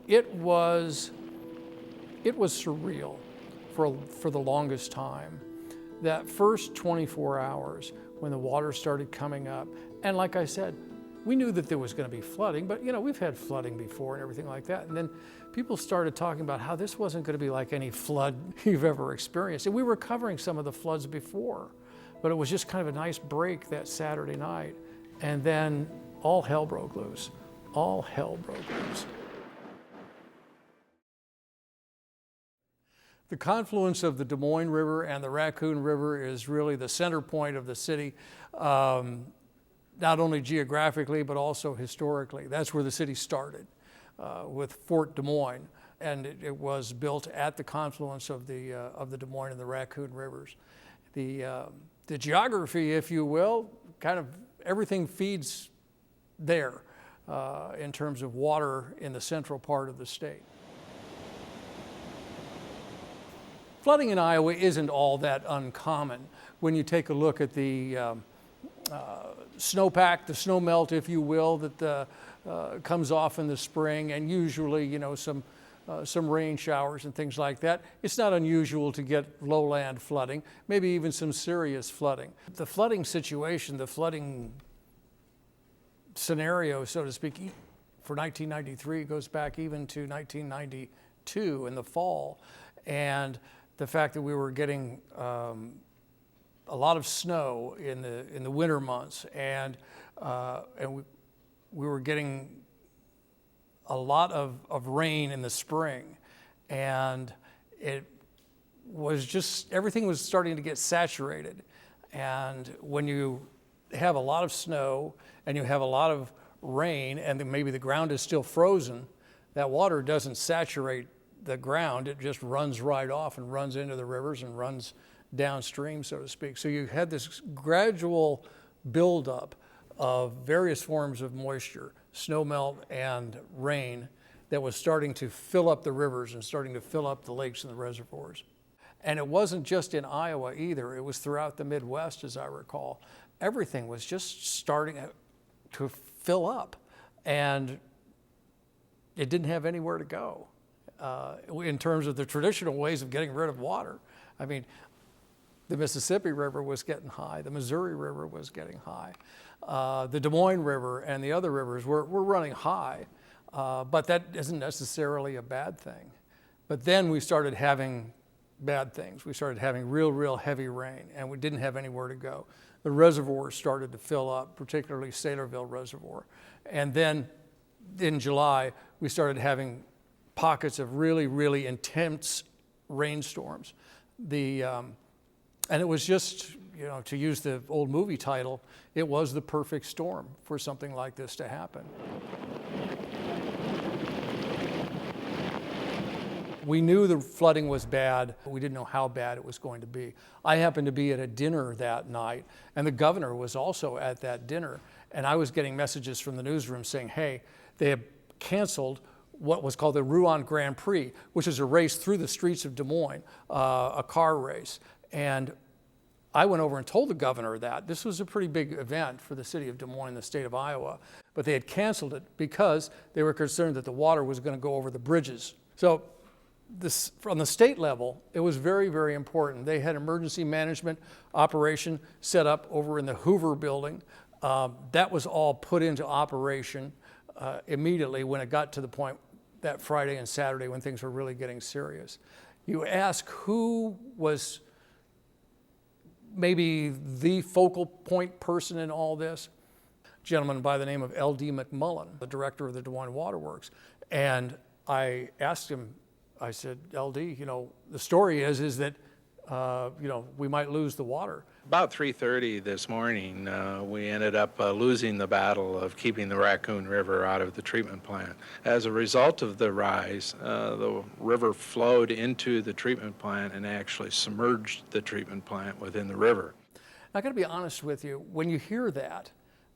It was surreal for the longest time. That first 24 hours when the water started coming up, and like I said, we knew that there was going to be flooding, but we've had flooding before and everything like that. And then people started talking about how this wasn't going to be like any flood you've ever experienced. And we were covering some of the floods before, but it was just kind of a nice break that Saturday night. And then all hell broke loose. All hell broke loose. The confluence of the Des Moines River and the Raccoon River is really the center point of the city, not only geographically, but also historically. That's where the city started, with Fort Des Moines, and it was built at the confluence of the Des Moines and the Raccoon Rivers. The geography, if you will, kind of everything feeds there in terms of water in the central part of the state. Flooding in Iowa isn't all that uncommon when you take a look at the snowpack, the snow melt, if you will, that comes off in the spring, and usually, some rain showers and things like that. It's not unusual to get lowland flooding, maybe even some serious flooding. The flooding situation, the flooding scenario, so to speak, for 1993 goes back even to 1992 in the fall, and the fact that we were getting a lot of snow in the winter months, and we were getting a lot of rain in the spring, and it was just, everything was starting to get saturated. And when you have a lot of snow and you have a lot of rain, and then maybe the ground is still frozen, that water doesn't saturate the ground, it just runs right off and runs into the rivers and runs downstream, so to speak. So you had this gradual buildup of various forms of moisture, snowmelt and rain, that was starting to fill up the rivers and starting to fill up the lakes and the reservoirs. And it wasn't just in Iowa either, it was throughout the Midwest, as I recall. Everything was just starting to fill up, and it didn't have anywhere to go. In terms of the traditional ways of getting rid of water. I mean, the Mississippi River was getting high, the Missouri River was getting high, the Des Moines River and the other rivers were running high, but that isn't necessarily a bad thing. But then we started having bad things. We started having real heavy rain, and we didn't have anywhere to go. The reservoirs started to fill up, particularly Saylorville Reservoir. And then in July, we started having pockets of really intense rainstorms. And it was just, to use the old movie title, it was the perfect storm for something like this to happen. We knew the flooding was bad, but we didn't know how bad it was going to be. I happened to be at a dinner that night, and the governor was also at that dinner, and I was getting messages from the newsroom saying, hey, they have canceled what was called the Rouen Grand Prix, which is a race through the streets of Des Moines, a car race. And I went over and told the governor that this was a pretty big event for the city of Des Moines, the state of Iowa, but they had canceled it because they were concerned that the water was going to go over the bridges. So this, from the state level, it was very important. They had emergency management operation set up over in the Hoover building. That was all put into operation immediately when it got to the point that Friday and Saturday when things were really getting serious. You ask who was maybe the focal point person in all this? A gentleman by the name of L.D. McMullen, the director of the Des Moines Water Works. And I asked him, I said, LD, the story is that, we might lose the water. About 3:30 this morning, we ended up losing the battle of keeping the Raccoon River out of the treatment plant. As a result of the rise, the river flowed into the treatment plant and actually submerged the treatment plant within the river. I got to be honest with you, when you hear that,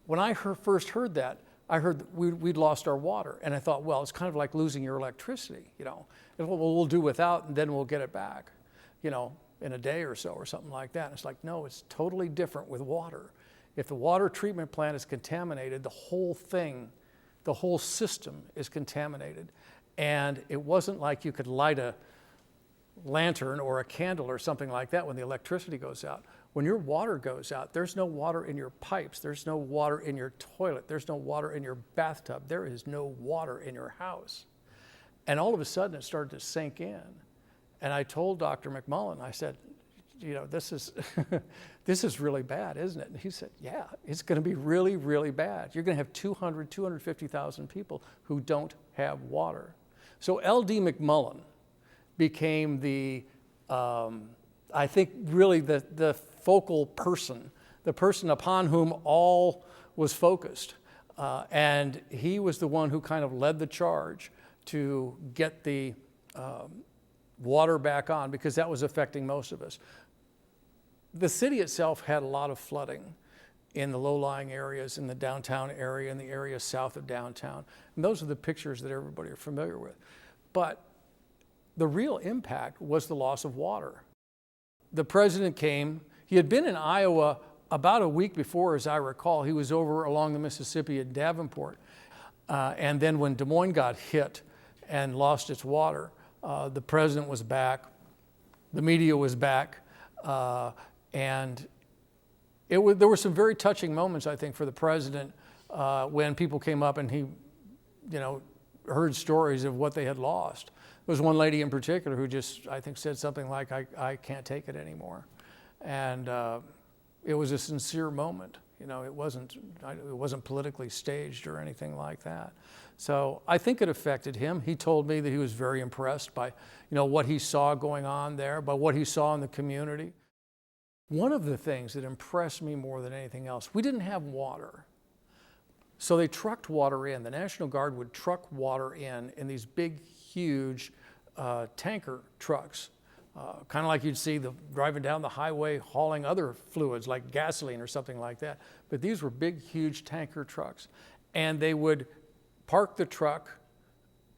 when I first heard that, I heard that we'd lost our water. And I thought, well, it's kind of like losing your electricity, Well, we'll do without and then we'll get it back, in a day or so or something like that. And it's like, no, it's totally different with water. If the water treatment plant is contaminated, the whole thing, the whole system is contaminated. And it wasn't like you could light a lantern or a candle or something like that when the electricity goes out. When your water goes out, there's no water in your pipes, there's no water in your toilet, there's no water in your bathtub, there is no water in your house. And all of a sudden it started to sink in. And I told Dr. McMullen, I said, you know, this is, this is really bad, isn't it? And he said, yeah, it's gonna be really, really bad. You're gonna have 250,000 people who don't have water. So L.D. McMullen became the, I think really the focal person, the person upon whom all was focused. And he was the one who kind of led the charge to get the water back on, because that was affecting most of us. The city itself had a lot of flooding in the low-lying areas, in the downtown area, in the area south of downtown. And those are the pictures that everybody are familiar with. But the real impact was the loss of water. The president came. He had been in Iowa about a week before, as I recall. He was over along the Mississippi at Davenport. And then when Des Moines got hit and lost its water, the president was back, the media was back, and there were some very touching moments, I think, for the president when people came up and he, you know, heard stories of what they had lost. There was one lady in particular who just, I think, said something like, I can't take it anymore. And it was a sincere moment. You know, it wasn't politically staged or anything like that. So I think it affected him. He told me that he was very impressed by, you know, what he saw going on there, by what he saw in the community. One of the things that impressed me more than anything else, we didn't have water. So they trucked water in. The National Guard would truck water in these big, huge tanker trucks, kind of like you'd see driving down the highway hauling other fluids like gasoline or something like that. But these were big, huge tanker trucks. And they would park the truck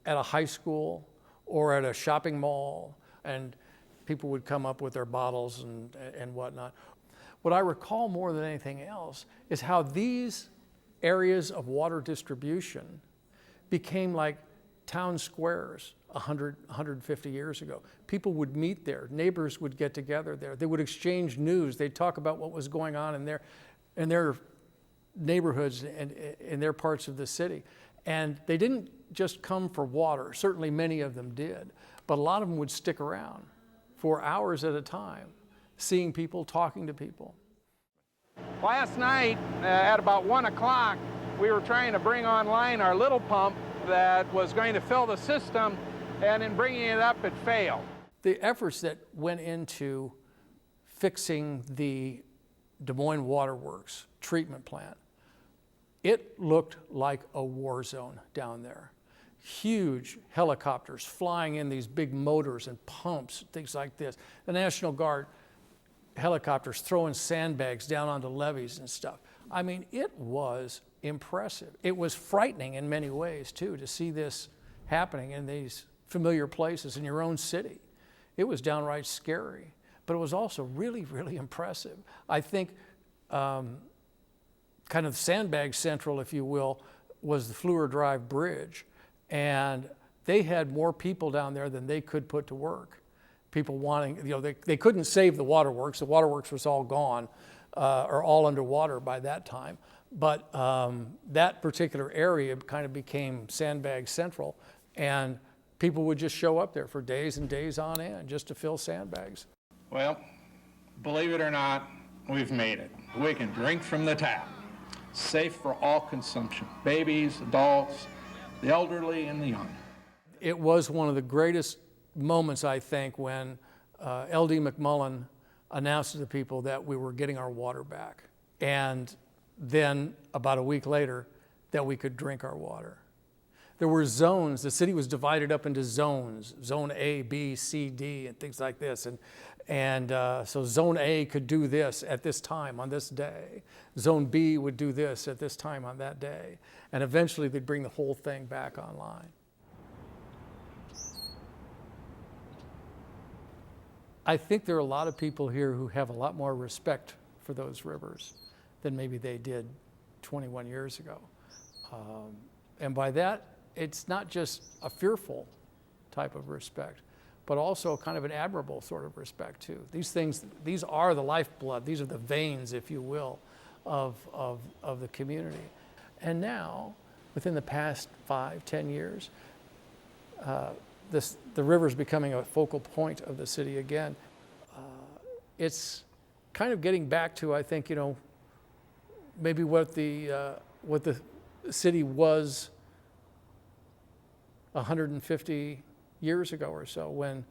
at a high school or at a shopping mall, and people would come up with their bottles and whatnot. What I recall more than anything else is how these areas of water distribution became like town squares 150 years ago. People would meet there, neighbors would get together there, they would exchange news, they'd talk about what was going on in their neighborhoods and in their parts of the city. And they didn't just come for water, certainly many of them did, but a lot of them would stick around for hours at a time, seeing people, talking to people. Last night at about 1 o'clock, we were trying to bring online our little pump that was going to fill the system, and in bringing it up, it failed. The efforts that went into fixing the Des Moines Water Works treatment plant, it looked like a war zone down there. Huge helicopters flying in these big motors and pumps, things like this. The National Guard helicopters throwing sandbags down onto levees and stuff. I mean, it was impressive. It was frightening in many ways, too, to see this happening in these familiar places in your own city. It was downright scary, but it was also really, really impressive. I think kind of sandbag central, if you will, was the Fleur Drive Bridge. And they had more people down there than they could put to work. People wanting, you know, they couldn't save the waterworks. The waterworks was all gone, or all underwater by that time. But that particular area kind of became sandbag central, and people would just show up there for days and days on end just to fill sandbags. Well, believe it or not, we've made it. We can drink from the tap. Safe for all consumption. Babies, adults, the elderly, and the young. It was one of the greatest moments, I think, when L.D. McMullen announced to the people that we were getting our water back. And then, about a week later, that we could drink our water. There were zones. The city was divided up into zones, zone A, B, C, D, and things like this. And so zone A could do this at this time on this day. Zone B would do this at this time on that day. And eventually they'd bring the whole thing back online. I think there are a lot of people here who have a lot more respect for those rivers than maybe they did 21 years ago. And by that, it's not just a fearful type of respect, but also kind of an admirable sort of respect too. These are the lifeblood, these are the veins, if you will, of the community. And now, within the past 5-10 years, the river's becoming a focal point of the city again. It's kind of getting back to, I think, maybe what the city was 150 years ago or so, when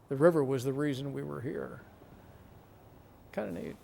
the river was the reason we were here. Kind of neat.